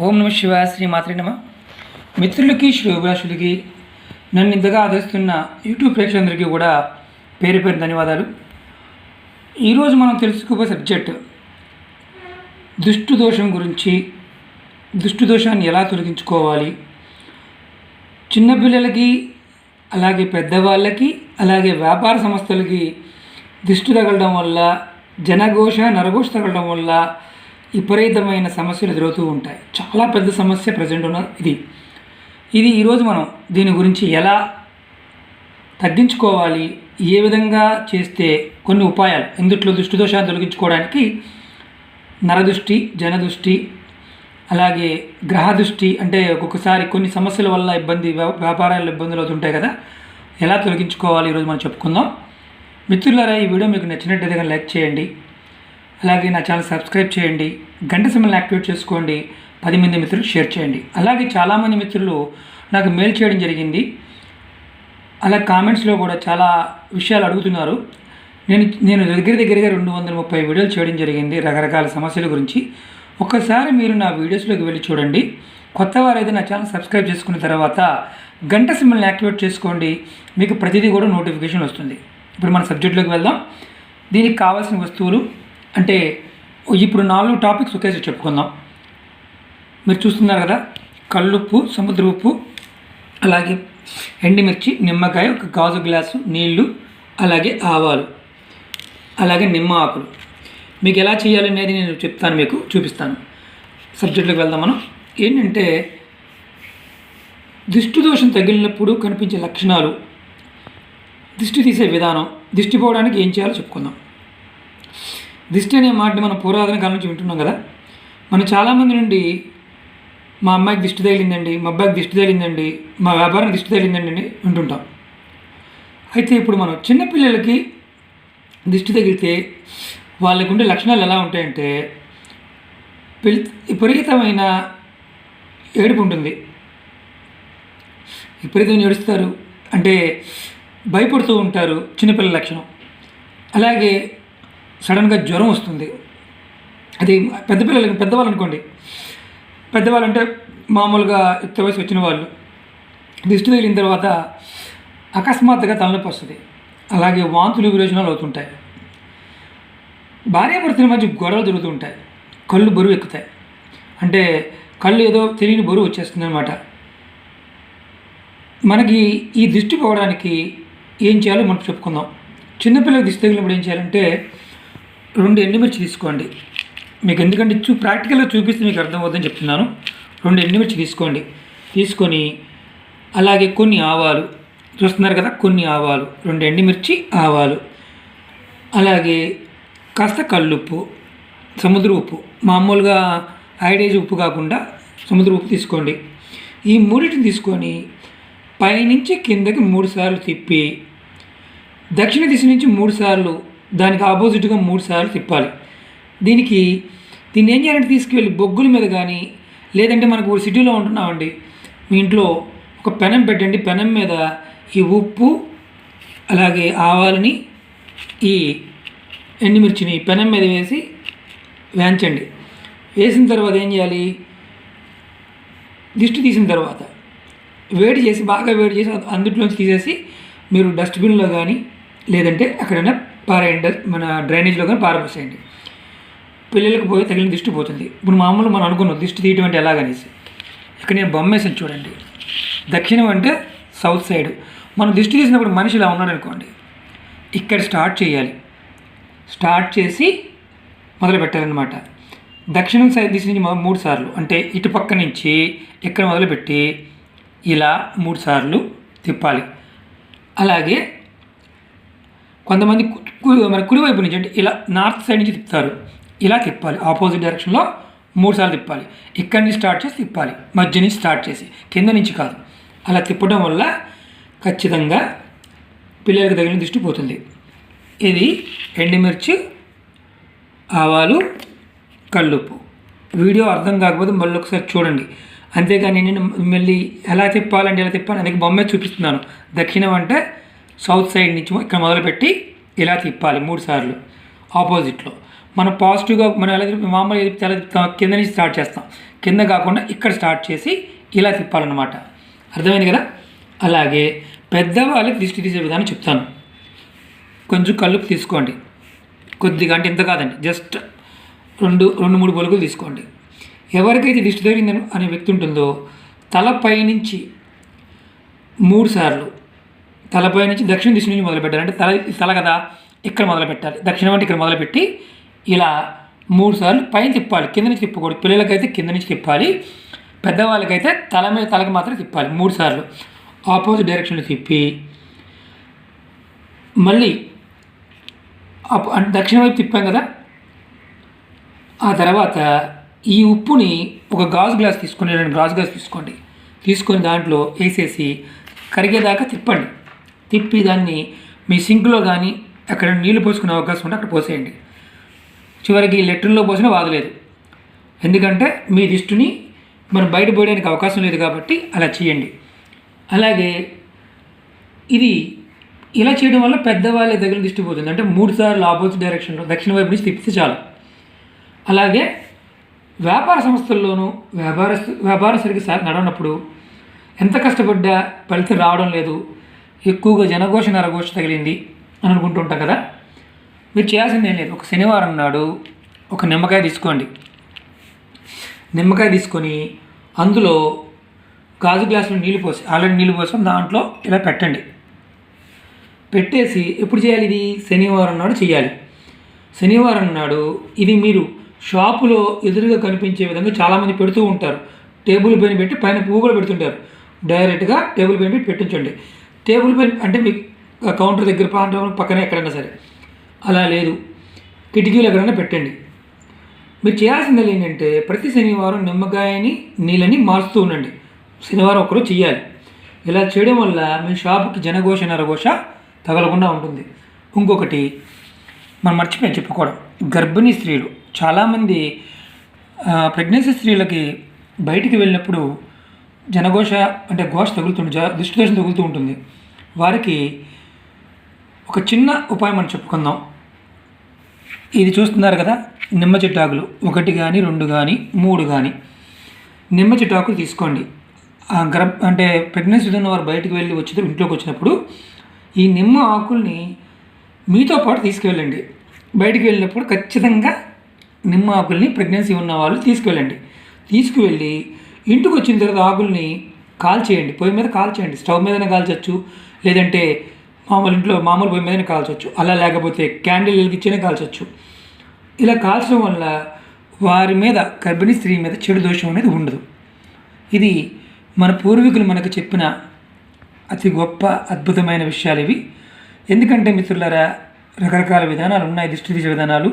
ఓం నమ శివాయ, శ్రీ మాత్రే నమ. మిత్రులకి, శ్రేయోభిలాషులకి, నన్ను ఇంతగా ఆదరిస్తున్న యూట్యూబ్ ప్రేక్షకులందరికీ కూడా పేరు పేరు ధన్యవాదాలు. ఈరోజు మనం తెలుసుకోబోయే సబ్జెక్ట్ దుష్టు దోషం గురించి. దుష్టు దోషాన్ని ఎలా తొలగించుకోవాలి, చిన్నపిల్లలకి అలాగే పెద్దవాళ్ళకి అలాగే వ్యాపార సంస్థలకి దిష్టి తగలడం వల్ల, జనఘోష నరఘోష తగలడం వల్ల విపరీతమైన సమస్యలు ఎదురవుతూ ఉంటాయి. చాలా పెద్ద సమస్య ప్రజెంట్ ఉన్న ఇది ఈరోజు మనం దీని గురించి ఎలా తగ్గించుకోవాలి, ఏ విధంగా చేస్తే కొన్ని ఉపాయాలు. ఇందుట్లో దృష్టి దోషాన్ని తొలగించుకోవడానికి నరదృష్టి, జనదృష్టి, అలాగే గ్రహ దృష్టి, అంటే ఒక్కొక్కసారి కొన్ని సమస్యల వల్ల వ్యాపారాల్లో ఇబ్బందులు అవుతుంటాయి కదా, ఎలా తొలగించుకోవాలి ఈరోజు మనం చెప్పుకుందాం. మిత్రులారా, ఈ వీడియో మీకు నచ్చినట్టయితే లైక్ చేయండి, అలాగే నా ఛానల్ సబ్స్క్రైబ్ చేయండి, గంట సింబల్ని యాక్టివేట్ చేసుకోండి, 10 మంది మిత్రులు షేర్ చేయండి. అలాగే చాలామంది మిత్రులు నాకు మెయిల్ చేయడం జరిగింది, అలా కామెంట్స్లో కూడా చాలా విషయాలు అడుగుతున్నారు. నేను దగ్గరగా 230 వీడియోలు చేయడం జరిగింది రకరకాల సమస్యల గురించి. ఒక్కసారి మీరు నా వీడియోస్లోకి వెళ్ళి చూడండి. కొత్త వారైతే నా ఛానల్ సబ్స్క్రైబ్ చేసుకున్న తర్వాత గంట సింబల్ని యాక్టివేట్ చేసుకోండి, మీకు ప్రతిదీ కూడా నోటిఫికేషన్ వస్తుంది. ఇప్పుడు మన సబ్జెక్ట్లోకి వెళ్దాం. దీనికి కావాల్సిన వస్తువులు అంటే ఇప్పుడు 4 టాపిక్స్ ఒకేసారి చెప్పుకుందాం. మీరు చూస్తున్నారు కదా, కల్లుప్పు, సముద్ర ఉప్పు, అలాగే ఎండుమిర్చి, నిమ్మకాయ, ఒక గాజు గ్లాసు నీళ్లు, అలాగే ఆవాలు, అలాగే నిమ్మ ఆకులు. మీకు ఎలా చేయాలి అనేది నేను చెప్తాను, మీకు చూపిస్తాను. సబ్జెక్టులోకి వెళ్దాం. మనం ఏంటంటే దిష్టి దోషం తగిలినప్పుడు కనిపించే లక్షణాలు, దిష్టి తీసే విధానం, దిష్టి పోవడానికి ఏం చేయాలో చెప్పుకుందాం. దిష్టి అనే మాటని మనం పురాతన కాలం నుంచి వింటున్నాం కదా. మనం చాలామంది నుండి మా అమ్మాయికి దిష్టి తగిలిందండి, మా అబ్బాయికి దిష్టి తగిలిందండి, మా వ్యాపారం దిష్టి తగిలిందండి అని వింటుంటాం. అయితే ఇప్పుడు మనం చిన్నపిల్లలకి దిష్టి తగిలితే వాళ్ళకు ఉండే లక్షణాలు ఎలా ఉంటాయంటే, విపరీతమైన ఏడుపు ఉంటుంది, విపరీతంగా ఏడుస్తారు, అంటే భయపడుతూ ఉంటారు, చిన్నపిల్లల లక్షణం. అలాగే సడన్గా జ్వరం వస్తుంది. అది పెద్దవాళ్ళు అనుకోండి, పెద్దవాళ్ళు అంటే మామూలుగా యుక్త వయసు వచ్చిన వాళ్ళు దిష్టి తగిలిన తర్వాత అకస్మాత్తుగా తలనొప్పి వస్తుంది, అలాగే వాంతులు విరోచనాలు అవుతుంటాయి, భార్యాభర్తల మధ్య గొడవలు జరుగుతుంటాయి, కళ్ళు బరువు ఎక్కుతాయి, అంటే కళ్ళు ఏదో తెలియని బరువు వచ్చేస్తుంది అనమాట. మనకి ఈ దిష్టి పోవడానికి ఏం చేయాలో మనం చెప్పుకుందాం. చిన్నపిల్లలకు దిష్టి తగిలినప్పుడు ఏం చేయాలంటే 2 ఎండుమిర్చి తీసుకోండి. మీకు ఎందుకంటే ప్రాక్టికల్గా చూపిస్తే మీకు అర్థమవుతుందని చెప్తున్నాను. 2 ఎండుమిర్చి తీసుకొని అలాగే కొన్ని ఆవాలు చూస్తున్నారు కదా, కొన్ని ఆవాలు, 2 ఎండుమిర్చి, ఆవాలు, అలాగే కాస్త కల్లుప్పు, సముద్ర ఉప్పు, మామూలుగా ఐడేజ్ ఉప్పు కాకుండా సముద్ర ఉప్పు తీసుకోండి. ఈ మూడింటిని తీసుకొని పైనుంచి కిందకి 3 సార్లు తిప్పి, దక్షిణ దిశ నుంచి 3 సార్లు, దానికి ఆపోజిట్గా 3 సార్లు తిప్పాలి. దీన్ని ఏం చేయాలంటే తీసుకువెళ్ళి బొగ్గుల మీద కానీ, లేదంటే మనకు సిటీలో ఉంటున్నామండి, మీ ఇంట్లో ఒక పెనం పెట్టండి, పెనం మీద ఈ ఉప్పు అలాగే ఆవాలని ఈ ఎండుమిర్చిని పెనం మీద వేసి వేయించండి. వేసిన తర్వాత ఏం చేయాలి, దిష్టి తీసిన తర్వాత బాగా వేడి చేసి అందులోంచి తీసేసి మీరు డస్ట్బిన్లో కానీ లేదంటే ఎక్కడైనా పారేయండి, మన డ్రైనేజ్లో కానీ పారబోసేయండి. పిల్లలకు పోయి తగిలిన దిష్టి పోతుంది. ఇప్పుడు మామూలు మనం అనుకున్నాం దిష్టి తీయటం అంటే ఎలాగనేసి, ఇక్కడ నేను బొమ్మేసాను చూడండి. దక్షిణం అంటే సౌత్ సైడ్. మనం దిష్టి తీసినప్పుడు మనిషి ఇలా ఉన్నాడు అనుకోండి, ఇక్కడ స్టార్ట్ చేయాలి, స్టార్ట్ చేసి మొదలు పెట్టాలన్నమాట. దక్షిణం సైడ్ దిశ నుంచి 3 సార్లు, అంటే ఇటు పక్క నుంచి ఇక్కడ మొదలుపెట్టి ఇలా 3 సార్లు తిప్పాలి. అలాగే కొంతమంది మన కుడివైపు నుంచి అంటే ఇలా నార్త్ సైడ్ నుంచి తిప్పుతారు, ఇలా తిప్పాలి, ఆపోజిట్ డైరెక్షన్లో 3 సార్లు తిప్పాలి. ఇక్కడి నుంచి స్టార్ట్ చేసి తిప్పాలి, మధ్య నుంచి స్టార్ట్ చేసి, కింద నుంచి కాదు. అలా తిప్పడం వల్ల ఖచ్చితంగా పిల్లలకు తగిలిన దిష్టి పోతుంది. ఇది ఎండుమిర్చి, ఆవాలు, కల్లుప్పు. వీడియో అర్థం కాకపోతే మళ్ళీ ఒకసారి చూడండి. అంతేగాని నేను మళ్ళీ ఎలా తిప్పాలంటే ఎలా తిప్పాలి అందుకే బొమ్మే చూపిస్తున్నాను. దక్షిణం అంటే సౌత్ సైడ్ నుంచి ఇక్కడ మొదలుపెట్టి ఇలా తిప్పాలి 3 సార్లు ఆపోజిట్లో. మనం పాజిటివ్గా మనం ఎలా మామూలుగా ఎలా తిప్పుతాం, కింద నుంచి స్టార్ట్ చేస్తాం, కింద కాకుండా ఇక్కడ స్టార్ట్ చేసి ఇలా తిప్పాలన్నమాట. అర్థమైంది కదా. అలాగే పెద్దవాళ్ళకి దిష్టి తీసే విధానం చెప్తాను. కొంచెం కల్లుపు తీసుకోండి, కొద్దిగా, అంటే ఇంత కాదండి, జస్ట్ 2-3 పలుకులు తీసుకోండి. ఎవరికైతే దిష్టి తగిలింది అనే వ్యక్తి ఉంటుందో తలపై నుంచి 3 సార్లు, తలపై నుంచి దక్షిణ దిశ నుంచి మొదలు పెట్టాలి. అంటే తల కదా, ఇక్కడ మొదలు పెట్టాలి. దక్షిణం అంటే ఇక్కడ మొదలుపెట్టి ఇలా 3 సార్లు పైన తిప్పాలి. కింద నుంచి తిప్పకూడదు. పిల్లలకైతే కింద నుంచి తిప్పాలి, పెద్దవాళ్ళకైతే తలకి మాత్రం తిప్పాలి. 3 సార్లు ఆపోజిట్ డైరెక్షన్లో తిప్పి మళ్ళీ దక్షిణ వైపు తిప్పాం కదా. ఆ తర్వాత ఈ ఉప్పుని ఒక గాజు గ్లాస్ తీసుకొని, 2 గాజు గ్లాస్ తీసుకొని దాంట్లో వేసేసి కరిగేదాకా తిప్పండి. తిప్పి దాన్ని మీ సింక్లో కానీ అక్కడ నీళ్లు పోసుకునే అవకాశం ఉంటే అక్కడ పోసేయండి. చివరికి లెట్రిన్లో పోసినా బాధలేదు, ఎందుకంటే మీ దిష్టిని మనం బయట పోయడానికి అవకాశం లేదు కాబట్టి అలా చేయండి. అలాగే ఇది ఇలా చేయడం వల్ల పెద్దవాళ్ళ దగ్గర దిష్టి పోతుంది. అంటే 3 సార్లు ఆపోజిట్ డైరెక్షన్లో దక్షిణ వైపు నుంచి తిప్పితే చాలు. అలాగే వ్యాపార సంస్థల్లోనూ వ్యాపారం సరిగ్గా నడవనప్పుడు ఎంత కష్టపడ్డా ఫలితం రావడం లేదు, ఎక్కువగా జనఘోష నరఘోష తగిలింది అని అనుకుంటూ ఉంటాం కదా. మీరు చేయాల్సింది ఏం లేదు. ఒక శనివారం నాడు ఒక నిమ్మకాయ తీసుకోండి. నిమ్మకాయ తీసుకొని అందులో గాజు గ్లాసులో నీళ్ళు పోసి, ఆల్రెడీ నీళ్ళు పోసి దాంట్లో ఇలా పెట్టండి. పెట్టేసి ఎప్పుడు చేయాలి? ఇది శనివారం నాడు చేయాలి. శనివారం నాడు ఇది మీరు షాపులో ఎదురుగా కనిపించే విధంగా చాలామంది పెడుతూ ఉంటారు. టేబుల్ పైన పెట్టి పైన పువ్వు కూడా పెడుతుంటారు. డైరెక్ట్గా టేబుల్ పైన పెట్టి పెట్టించండి. టేబుల్ పైన అంటే మీ కౌంటర్ దగ్గర పక్కన ఎక్కడైనా సరే, అలా లేదు కిటికీలు ఎక్కడైనా పెట్టండి. మీరు చేయాల్సింది ఏంటంటే ప్రతి శనివారం నిమ్మకాయని నీళ్ళని మారుస్తూ ఉండండి. శనివారం ఒకరోజు చేయాలి. ఇలా చేయడం వల్ల మీ షాపుకి జనఘోష నరఘోష తగలకుండా ఉంటుంది. ఇంకొకటి మనం మర్చిపోయి చెప్పుకోవడం, గర్భిణీ స్త్రీలు చాలామంది ప్రెగ్నెన్సీ స్త్రీలకి బయటికి వెళ్ళినప్పుడు జనఘోష అంటే ఘోష తగులుతుంది, దిష్టి దోషం తగులుతూ ఉంటుంది. వారికి ఒక చిన్న ఉపాయం మనం చెప్పుకుందాం. ఇది చూస్తున్నారు కదా, నిమ్మ చిట్టాకులు 1 కానీ 2 కానీ 3 కానీ నిమ్మ చిట్టాకులు తీసుకోండి. అంటే ప్రెగ్నెన్సీ ఉన్న వారు బయటికి వెళ్ళి ఇంట్లోకి వచ్చినప్పుడు ఈ నిమ్మ ఆకుల్ని మీతో పాటు తీసుకువెళ్ళండి. బయటికి వెళ్ళినప్పుడు ఖచ్చితంగా నిమ్మ ఆకుల్ని ప్రెగ్నెన్సీ ఉన్న వాళ్ళు తీసుకువెళ్ళండి. తీసుకువెళ్ళి ఇంటికి వచ్చిన తర్వాత ఆకుల్ని కాల్చేయండి. పొయ్యి మీద కాల్చేయండి. స్టవ్ మీదనే కాల్చవచ్చు, లేదంటే మామూలు పొయ్యి మీదనే కాల్చవచ్చు. అలా లేకపోతే క్యాండిల్ వెలిగించేనే కాల్చవచ్చు. ఇలా కాల్చడం వల్ల వారి మీద, గర్భిణీ స్త్రీ మీద చెడు దోషం అనేది ఉండదు. ఇది మన పూర్వీకులు మనకు చెప్పిన అతి గొప్ప అద్భుతమైన విషయాలు ఇవి. ఎందుకంటే మిత్రులారా, రకరకాల విధానాలు ఉన్నాయి, దిష్టి తీసే విధానాలు.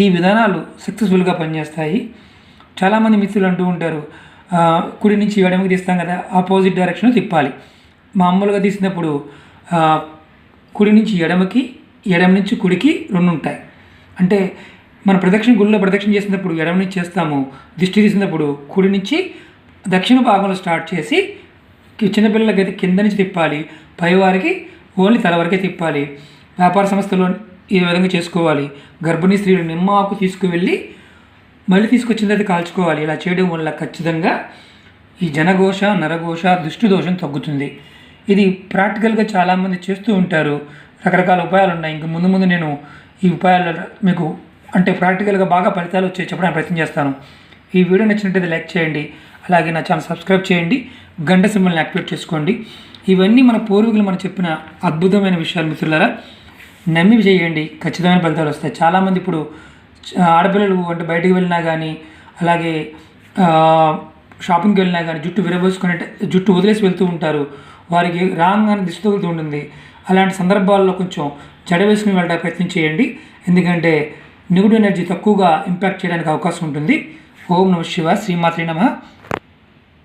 ఈ విధానాలు సక్సెస్ఫుల్గా పనిచేస్తాయి. చాలామంది మిత్రులు అంటూ ఉంటారు, కుడి నుంచి ఎడమకి తీస్తాం కదా, ఆపోజిట్ డైరెక్షన్లో తిప్పాలి. మామూలుగా తీసినప్పుడు కుడి నుంచి ఎడమకి, ఎడమ నుంచి కుడికి 2 ఉంటాయి. అంటే మన గుళ్ళో ప్రదక్షిణ చేసినప్పుడు ఎడమ నుంచి చేస్తాము, దిష్టి తీసినప్పుడు కుడి నుంచి దక్షిణ భాగంలో స్టార్ట్ చేసి చిన్నపిల్లలకైతే కింద నుంచి తిప్పాలి, పైవారికి ఓన్లీ తల వరకే తిప్పాలి. వ్యాపార సంస్థలో ఈ విధంగా చేసుకోవాలి. గర్భిణీ స్త్రీలు నిమ్మ ఆకు తీసుకువెళ్ళి మళ్ళీ తీసుకొచ్చిన తర్వాత కాల్చుకోవాలి. ఇలా చేయడం వల్ల ఖచ్చితంగా ఈ జనఘోష నరఘోష దృష్టి దోషం తగ్గుతుంది. ఇది ప్రాక్టికల్గా చాలామంది చేస్తూ ఉంటారు. రకరకాల ఉపాయాలు ఉన్నాయి. ఇంక ముందు నేను ఈ ఉపాయాలు మీకు అంటే ప్రాక్టికల్గా బాగా ఫలితాలు వచ్చే చెప్పడానికి ప్రయత్నం చేస్తాను. ఈ వీడియో నచ్చినట్టయితే లైక్ చేయండి. అలాగే నా ఛానల్ సబ్స్క్రైబ్ చేయండి. గంట సింబల్ని యాక్టివేట్ చేసుకోండి. ఇవన్నీ మన పూర్వీకులు మనకు చెప్పిన అద్భుతమైన విషయాలు మిత్రులారా. నమ్మి చేయండి, ఖచ్చితమైన ఫలితాలు వస్తాయి. చాలామంది ఇప్పుడు ఆడపిల్లలు అంటే బయటికి వెళ్ళినా కానీ, అలాగే షాపింగ్కి వెళ్ళినా కానీ జుట్టు వదిలేసి వెళ్తూ ఉంటారు. వారికి రాగానే దిష్టి తగులుతూ ఉంటుంది. అలాంటి సందర్భాల్లో కొంచెం జడ వేసుకుని వెళ్ళడానికి ప్రయత్నం చేయండి. ఎందుకంటే నెగిటివ్ ఎనర్జీ తక్కువగా ఇంపాక్ట్ చేయడానికి అవకాశం ఉంటుంది. ఓం నమః శివాయ. శ్రీమాత్రే నమః.